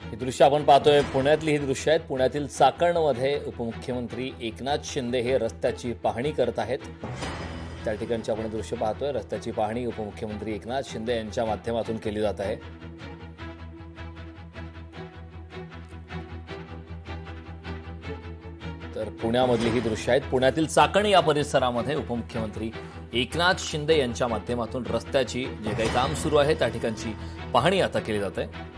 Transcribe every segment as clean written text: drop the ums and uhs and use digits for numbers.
ही दृश्य आपण पाहतोय, पुण्यातली ही दृश्य आहेत। पुण्यातील चाकणमध्ये उपमुख्यमंत्री एकनाथ शिंदे हे रस्त्याची पाहणी करत आहेत। त्या ठिकाणची आपण दृश्य पाहतोय। रस्त्याची पाहणी उपमुख्यमंत्री एकनाथ शिंदे यांच्या माध्यमातून केली जात आहे। तर पुण्यामधली ही दृश्य आहेत। पुण्यातील चाकण या परिसरामध्ये उपमुख्यमंत्री एकनाथ शिंदे यांच्या माध्यमातून रस्त्याची जे काही काम सुरू आहे त्या ठिकाणची पाहणी आता केली जात आहे।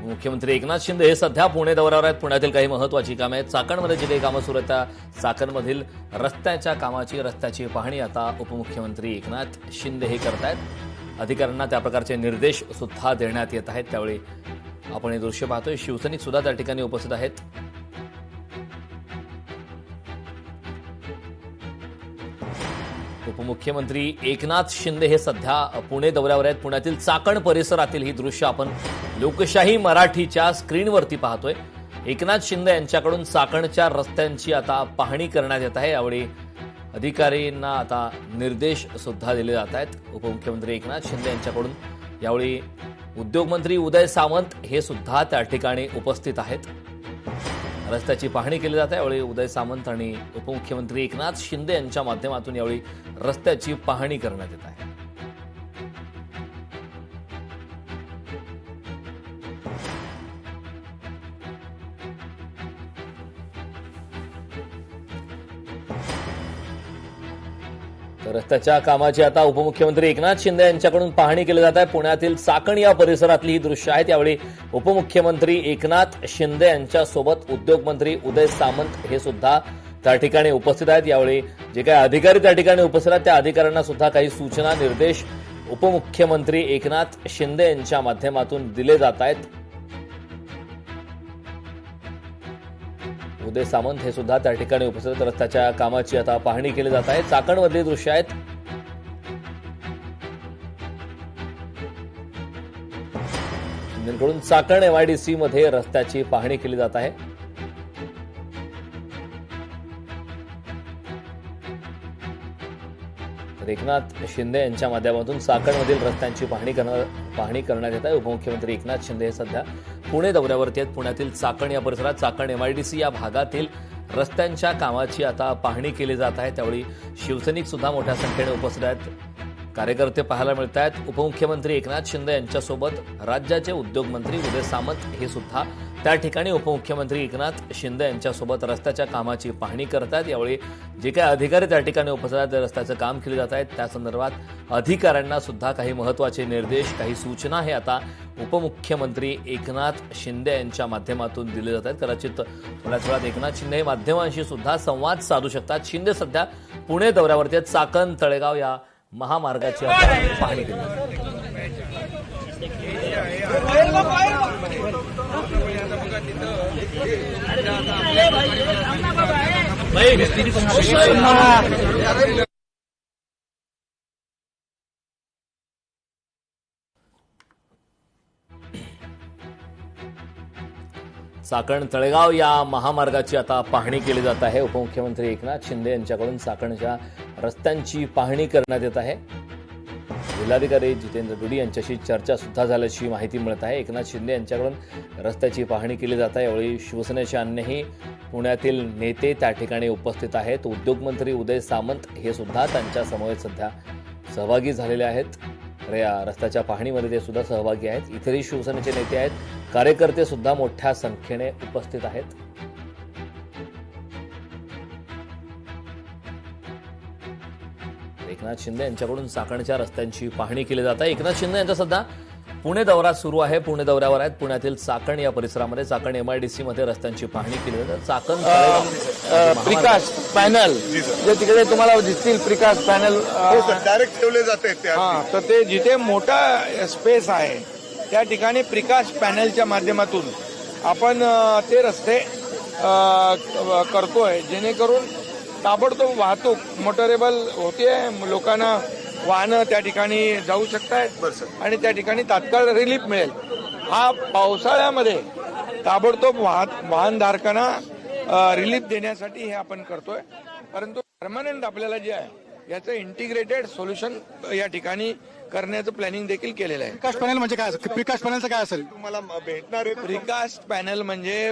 मुख्यमंत्री एकनाथ शिंदे हे सध्या पुणे दौऱ्यावर आहेत। पुण्यातील काही महत्त्वाची कामे आहेत। चाकणमध्ये जे काही कामं सुरू आहेत त्या चाकणमधील रस्त्याची पाहणी आता उपमुख्यमंत्री एकनाथ शिंदे हे करतायत। अधिकाऱ्यांना त्या प्रकारचे निर्देश सुद्धा देण्यात येत आहेत। त्यावेळी आपण हे दृश्य पाहतोय। शिवसैनिक सुद्धा त्या ठिकाणी उपस्थित आहेत। उपमुख्यमंत्री एकनाथ शिंदे हे सध्या पुणे दौऱ्यावर आहेत। पुण्यातील चाकण परिसरातील ही दृश्य आपण लोकशाही मराठीच्या स्क्रीनवरती पाहतोय। एकनाथ शिंदे यांच्याकडून चाकणच्या रस्त्यांची आता पाहणी करण्यात येत आहे। यावेळी अधिकाऱ्यांना आता निर्देश सुद्धा दिले जात आहेत। उपमुख्यमंत्री एकनाथ शिंदे यांच्याकडून यावेळी उद्योगमंत्री उदय सामंत हे सुद्धा त्या ठिकाणी उपस्थित आहेत। रस्त्याची पाहणी केली जाते। यावेळी उदय सामंत आणि उपमुख्यमंत्री एकनाथ शिंदे यांच्या माध्यमातून यावेळी रस्त्याची पाहणी करण्यात येत आहे। तर रस्त्याच्या कामाची आता उपमुख्यमंत्री एकनाथ शिंदे यांच्याकडून पाहणी केली जात आहे। पुण्यातील चाकण या परिसरातली ही दृश्य आहेत। यावेळी उपमुख्यमंत्री एकनाथ शिंदे यांच्यासोबत उद्योगमंत्री उदय सामंत हे सुद्धा त्या ठिकाणी उपस्थित आहेत। यावेळी जे काही अधिकारी त्या ठिकाणी उपस्थित आहेत त्या अधिकाऱ्यांना सुद्धा काही सूचना निर्देश उपमुख्यमंत्री एकनाथ शिंदे यांच्या माध्यमातून दिले जात आहेत। उदय सामंत हे सुद्धा त्या ठिकाणी उपस्थित रस्त्याच्या कामाची आता पाहणी केली जात आहे। चाकणमधली दृश्य आहेत। शिंदेकडून चाकण MIDC मध्ये रस्त्याची पाहणी केली जात आहे। तर एकनाथ शिंदे यांच्या माध्यमातून चाकणमधील रस्त्यांची पाहणी करण्यात येत आहे। उपमुख्यमंत्री एकनाथ शिंदे हे सध्या पुणे दौऱ्यावरती आहेत। पुण्यातील चाकण या परिसरात चाकण MIDC या भागातील रस्त्यांच्या कामाची आता पाहणी केली जात आहे। त्यावेळी शिवसैनिक सुद्धा मोठ्या संख्येने उपस्थित आहेत। कार्यकर्ते पाहायला मिळत आहेत। उपमुख्यमंत्री एकनाथ शिंदे यांच्यासोबत राज्याचे उद्योगमंत्री उदय सामंत हे सुद्धा त्या ठिकाणी उपमुख्यमंत्री एकनाथ शिंदे यांच्यासोबत रस्त्याच्या कामाची पाहणी करतात। यावेळी जे काही अधिकारी त्या ठिकाणी उपस्थित आहेत रस्त्याचं काम केले जात आहेत त्या संदर्भात अधिकाऱ्यांना सुद्धा काही महत्त्वाचे निर्देश काही सूचना हे आता उपमुख्यमंत्री एकनाथ शिंदे यांच्या माध्यमातून दिले जात आहेत। कदाचित थोड्याच वेळात एकनाथ शिंदे माध्यमांशी सुद्धा संवाद साधू शकतात। शिंदे सध्या पुणे दौऱ्यावरती आहेत। चाकण तळेगाव या महामार्गाची पाहणी केली चाकण तळेगाव या महामार्गाची आता पाहणी केली जात आहे। उपमुख्यमंत्री एकनाथ शिंदे यांच्याकडून चाकणच्या रस्त्यांची पाहणी करण्यात येत आहे। जिल्हाधिकारी जितेंद्र दुडी यांच्याशी चर्चा सुद्धा झाल्याची माहिती मिळत आहे। एकनाथ शिंदे यांच्याकडून रस्त्याची पाहणी केली जात आहे। यावेळी शिवसेनेचे अन्यही पुण्यातील नेते त्या ठिकाणी उपस्थित आहेत। उद्योगमंत्री उदय सामंत हे सुद्धा त्यांच्या समवेत सध्या सहभागी झालेले आहेत। या रस्त्याच्या पाहणीमध्ये ते सुद्धा सहभागी आहेत। इतरही शिवसेनेचे नेते आहेत, कार्यकर्ते सुद्धा मोठ्या संख्येने उपस्थित आहेत। एकनाथ शिंदे यांच्याकडून चाकणच्या रस्त्यांची पाहणी केली जात आहे। एकनाथ शिंदे यांचा सध्या पुणे दौरा सुरू आहे। पुणे दौऱ्यावर आहेत। पुण्यातील चाकण या परिसरामध्ये चाकण MIDC मध्ये रस्त्यांची पाहणी केली जाते। चाकण प्रकाश पॅनल जे तिकडे तुम्हाला दिसतील प्रकाश पॅनल डायरेक्ट ठेवले जाते तर ते जिथे मोठा स्पेस आहे त्या ठिकाणी प्रकाश पॅनलच्या माध्यमातून आपण ते रस्ते करतोय जेणेकरून ताबडतोब वाहतूक मोटरेबल होते। लोकांना वाहनं त्या ठिकाणी जाऊ शकतात आणि त्या ठिकाणी तात्काळ रिलीफ मिळेल। हा पावसाळ्यामध्ये ताबडतोब वाहनधारकांना रिलीफ देण्यासाठी हे आपण करतोय। परंतु परमनंट आपल्याला जे आहे याचं इंटिग्रेटेड सोल्युशन या ठिकाणी करण्याचं प्लॅनिंग देखील केलेलं आहे. प्रिकास्ट पॅनल म्हणजे काय असेल? प्रिकास्ट पॅनलचं काय असेल? तुम्हाला भेटणार आहे प्रिकास्ट पॅनल म्हणजे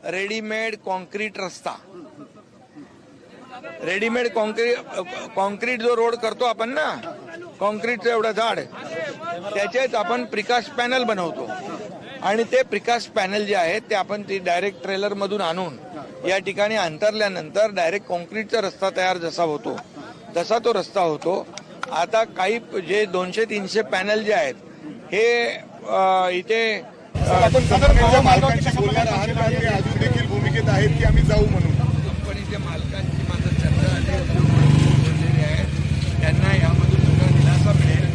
रेडीमेड कॉन्क्रीट रस्ता. रेडीमेड कॉन्क्रीट जो रोड करतो आपण ना, कॉन्क्रीटचं एवढं झाड, त्याचेच आपण प्रिकास्ट पॅनल बनवतो. आणि ते प्रिकास्ट पॅनल जे आहे ते आपण ती डायरेक्ट ट्रेलर मधून आणून या ठिकाणी अंतरल्यानंतर डायरेक्ट कॉन्क्रीटचा रस्ता तयार जसा होतो तसा तो रस्ता होतो. आता काही जे 200-300 पॅनल जे आहेत हे इथे आपण कंपनीच्या मालकांशी बोलणार आहात का? ते अजून देखील भूमिकेत आहेत की आम्ही जाऊ म्हणून. कंपनीच्या मालकांची माझं चर्चा झाली, बोललेली आहे. त्यांना यामधून मोठा दिलासा मिळेल.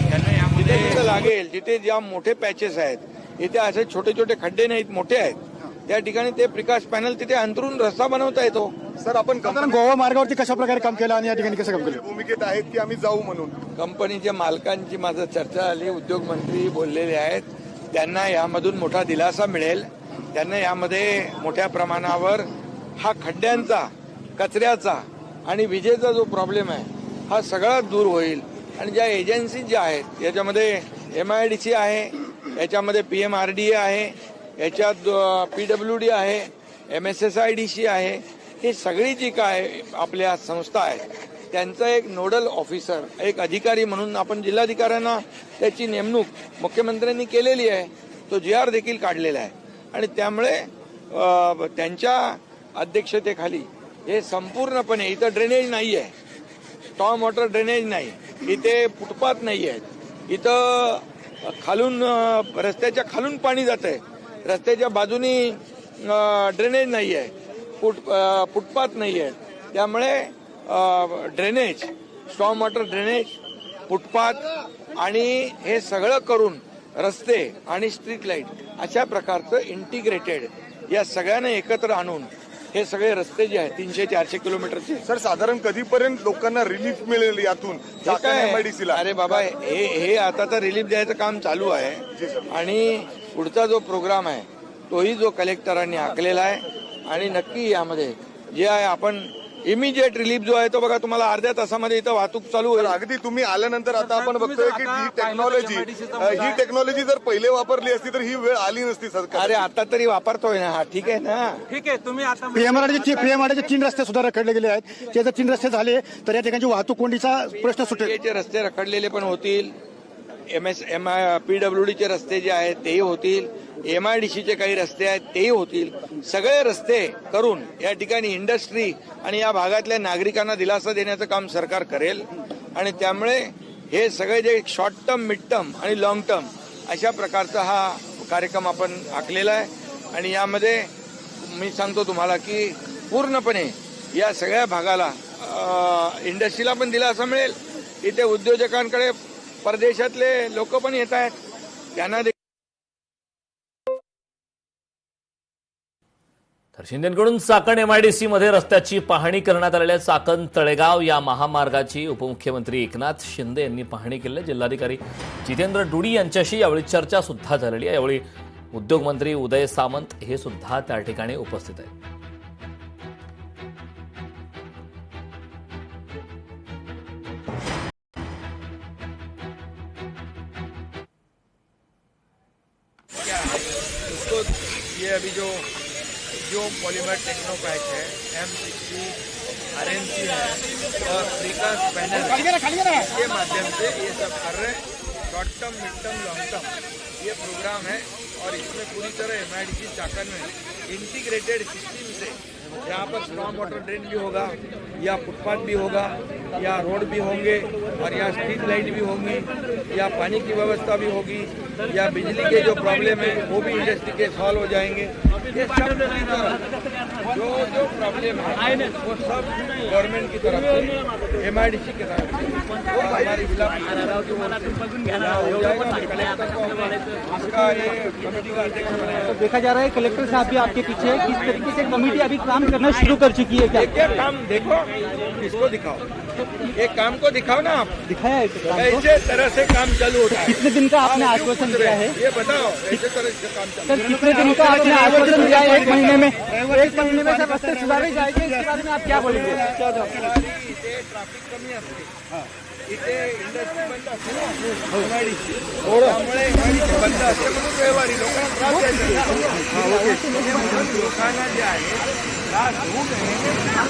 त्यांना यामध्ये जिथे लागेल, जिथे ज्या मोठे पॅचेस आहेत, इथे असे छोटे छोटे खड्डे नाहीत, मोठे आहेत, त्या ठिकाणी ते प्रकाश पॅनल तिथे अंतरून रस्ता बनवता येतो. सर आपण साधारण गोवा मार्गावरती कशा प्रकारे काम केलं आणि या ठिकाणी कसं काम केलं? भूमिकेत आहेत की आम्ही जाऊ म्हणून. कंपनीच्या मालकांची माझं चर्चा झाली, उद्योग मंत्री बोललेले आहेत. त्यांना यामधून मोठा दिलासा मिळेल. त्यांना यामध्ये मोठ्या प्रमाणावर हा खड्ड्यांचा, कचऱ्याचा आणि विजेचा जो प्रॉब्लेम आहे हा सगळा दूर होईल. आणि ज्या एजन्सी ज्या आहेत याच्यामध्ये MIDC आहे, याच्यामध्ये PMRDA आहे, याच्यात PWD आहे, MSSIDC आहे. ही सगळी जी काय आपल्या संस्था आहेत त्यांचा एक नोडल ऑफिसर, एक अधिकारी म्हणून आपण जिल्हाधिकाऱ्यांना त्याची नेमणूक मुख्यमंत्र्यांनी केलेली आहे. तो GR देखील काढलेला आहे. आणि त्यामुळे त्यांच्या अध्यक्षतेखाली हे संपूर्णपणे, इथं ड्रेनेज नाही आहे, स्टॉर्म वॉटर ड्रेनेज नाही, इथे फुटपाथ नाही आहेत, इथं खालून रस्त्याच्या खालून पाणी जात आहे, रस्त्याच्या बाजूनी ड्रेनेज नाही आहे, फुटपाथ नाही आहे. त्यामुळे drainage, storm water drainage, footpath आणि हे सगळं करून रस्ते आणि स्ट्रीट लाईट अशा प्रकारचं इंटिग्रेटेड या सगळ्यांना एकत्र आणून हे सगळे रस्ते जे आहेत 300-400 किलोमीटरचे. सर साधारण कधीपर्यंत लोकांना रिलीफ मिळेल यातून? MIDC ला अरे बाबा, हे आता तर रिलीफ द्यायचं काम चालू आहे. आणि पुढचा जो प्रोग्राम आहे तोही जो कलेक्टरांनी आखलेला आहे. आणि नक्की यामध्ये जे आहे आपण इमिजिएट रिलीफ जो आहे तो बघा, तुम्हाला अर्ध्या तासामध्ये इथं वाहतूक चालू होईल. अगदी तुम्ही आल्यानंतर आता आपण बघतोय की ही टेक्नॉलॉजी जर पहिले वापरली असती तर ही वेळ आली नसती सरकार. अरे आता तरी वापरतोय ना, हा ठीक आहे ना. ठीक आहे. तुम्ही आता PMRDचे 3 रस्ते सुद्धा रखडले गेले आहेत. ते जर 3 रस्ते झाले तर या ठिकाणी वाहतूक कोंडीचा प्रश्न सुटेल. चे रस्ते रखडलेले पण होतील, PWDचे रस्ते जे आहेत तेही होतील, MIDCचे काही रस्ते आहेत तेही होतील. सगळे रस्ते करून या ठिकाणी इंडस्ट्री आणि या भागातल्या नागरिकांना दिलासा देण्याचं काम सरकार करेल. आणि त्यामुळे हे सगळे जे शॉर्ट टर्म, मिड टर्म आणि लॉंग टर्म अशा प्रकारचा हा कार्यक्रम आपण आखलेला आहे. आणि यामध्ये मी सांगतो तुम्हाला की पूर्णपणे या सगळ्या भागाला इंडस्ट्रीला पण दिलासा मिळेल. इथे उद्योजकांकडे परदेशातले लोक पण येत आहेत, त्यांना तर शिंदेकडून चाकण MIDC मध्ये रस्त्याची पाहणी करण्यात आलेल्या चाकण तळेगाव या महामार्गाची उपमुख्यमंत्री एकनाथ शिंदे यांनी पाहणी केली. जिल्हाधिकारी जितेंद्र डुडी यांच्याशी यावेळी चर्चा सुद्धा झालेली आहे. यावेळी उद्योगमंत्री उदय सामंत हे सुद्धा त्या ठिकाणी उपस्थित आहेत. ये अभी जो पॉलीमर टेक्नो पैक है, M60 RNC है और प्रिकास्ट पैनल के माध्यम से ये सब कर रहे हैं. Short term, mid term, long term ये प्रोग्राम है. और इसमें पूरी तरह MIDC चाकन में इंटीग्रेटेड सिस्टम से यहाँ पर स्टॉर्म वाटर ड्रेन भी होगा, या फुटपाथ भी होगा, या रोड भी होंगे, और यहाँ स्ट्रीट लाइट भी होंगी, या पानी की व्यवस्था भी होगी, या बिजली के जो प्रॉब्लम है वो भी इंडस्ट्री के सॉल्व हो जाएंगे. ये सब जो प्रॉब्लम है वो सब गवर्नमेंट की तरफ से, MIDC की तरफ से और हमारी जिला हो जाएगा. कलेक्टर को इसका ये कमेटी का अध्यक्ष बनाया. तो देखा जा रहा है कलेक्टर साहब भी आपके पीछे है. किस तरीके से कमेटी अभी काम करना शुरू कर चुकी है क्या? देखिए काम देखो, किसको दिखाओ? एक काम को दिखाओ ना आप। दिखाया है काम को? ऐसे तरह से काम चालू होता है। कितने दिन का आपने आप क्यों आश्वासन पूछ रहे दिया हैं? है? ये बताओ, ऐसे तरह से काम चालू सर कितने दिन का आपने आश्वासन दिया है? 1 महीने में? 1 महीने में सर रास्ते सुधारे जाएंगे, इसके बारे में आप क्या बोलेंगे? इथे ट्रॅफिक कमी असते, इथे इंडस्ट्री बंद असते ना, MIDC. त्यामुळे MIDC बंद असते म्हणून रविवारी लोकांना त्रास द्यायचा नाही. म्हणून लोकांना जे आहे त्रास होऊ नये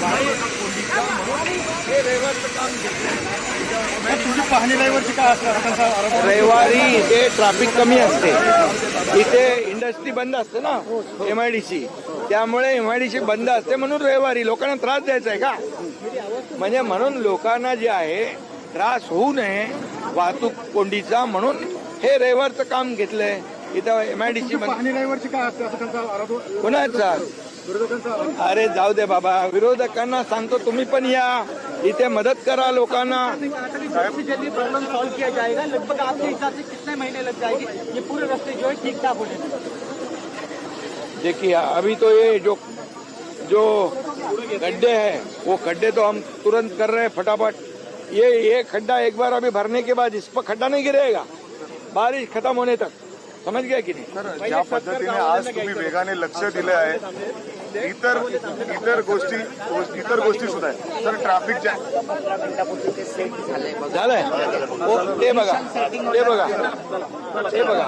बाहेर कोंडीचा म्हणून हे रविवारचं काम घेतलं. तुमची पाहणी रविवारची काय असणार त्यांचा आरोप आहे. रविवारी इथे ट्रॅफिक कमी असते, इथे इंडस्ट्री बंद असते ना MIDC, त्यामुळे MIDC बंद असते म्हणून रविवारी लोकांना त्रास द्यायचा आहे का? म्हणजे म्हणून लोकांना जे आहे त्रास होऊ नये वाहतूक कोंडीचा म्हणून हे रविवारचं काम घेतलंय. इथं MIDC बंद. पाहणी रविवारची काय असते असं त्यांचा आरोप आहे. कोणाचा? विरोधकांचा आरोप. अरे जाऊ दे बाबा, विरोधकांना सांगतो तुम्ही पण या, इथे मदत करा लोकांना. सबसे जल्दी प्रॉब्लम सॉल्व किया जाएगा, लगभग आपके हिसाब से कितने महीने लग जाएंगे ये पूरे रास्ते जो है ठीक ठाक होने में? देखिए अभी तो ये जो गड्ढे हैं वो गड्ढे तो हम तुरंत कर रहे हैं फटाफट. ये खड्डा एक बार अभी भरने के बाद इस पर खड्डा नहीं गिरेगा बारिश खत्म होने तक. समझ गए की नाही? तर ज्या पद्धतीने आज तुम्ही वेगाने लक्ष दिले आहे इतर गोष्टी सुद्धा आहेत. तर ट्रॅफिक जॅम झालंय ओ, ते बघा ते बघा ते बघा.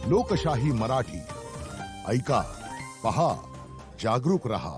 लोकशाही मराठी ऐका, पहा, जागरूक रहा.